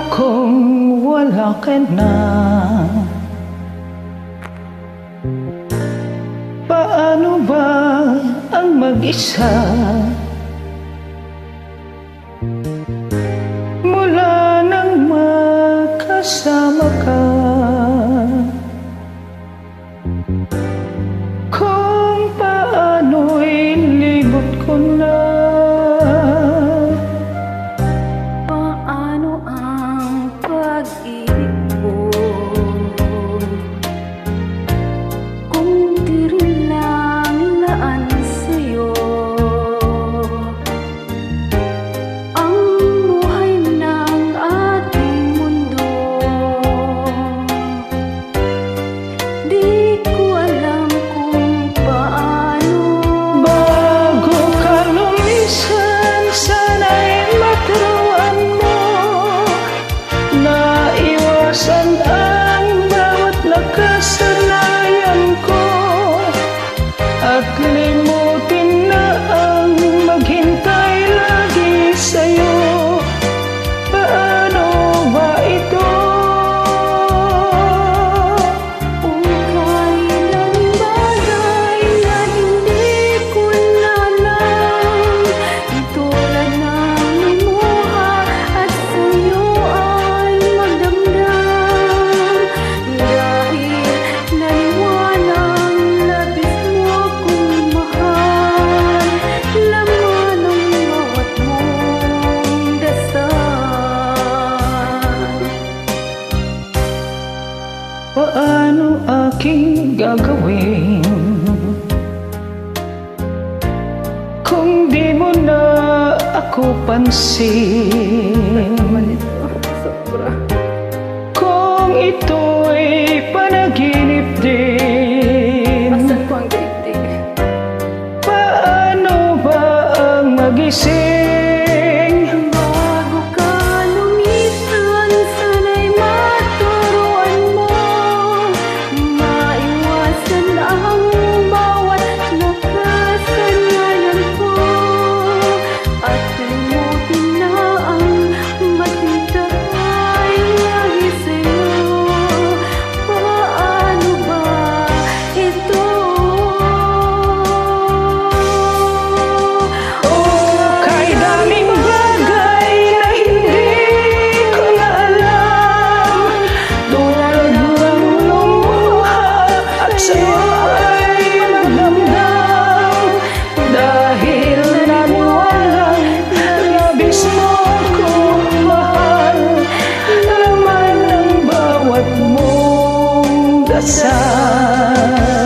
kung wala ka na? Paano ba ang mag-isa? Mula nang magkasama ka, kung paano'y libot ko na. Paano ang pag-ibig ko kung di rin lang laan sa'yo ang buhay ng ating mundo? Di ko alam kung paano. Bago ka lumisan, sana'y maturuan mo na iwasan ang bawat nakasanayan ko, at limutin na ang maghintay lagi sa'yo. Paano ba ito? Kung kailan bagay na hindi ko na alam, tulad ng lumuha at sa'yo ay magdamdam, dahil naniwalang labis mo akong mahal, laman ng bawat mong dasal. Paano aking gagawin kung di mo na ako pansin? Kung ito'y panaginip din, Asan ko ang daigdig? paano ba ang magising? Bago ka lumisan, sana'y maturuan mo, maiwasan ang bawat nakasanayan ko, at limutin na ang maghintay lagi sa'yo. Paano ba ito? Kay daming bagay na hindi ko na alam, tulad ng lumuha at sa'yo ay magdamdam, dahil naniwalang labis mo kong mahal, laman ng bawat mong dasal.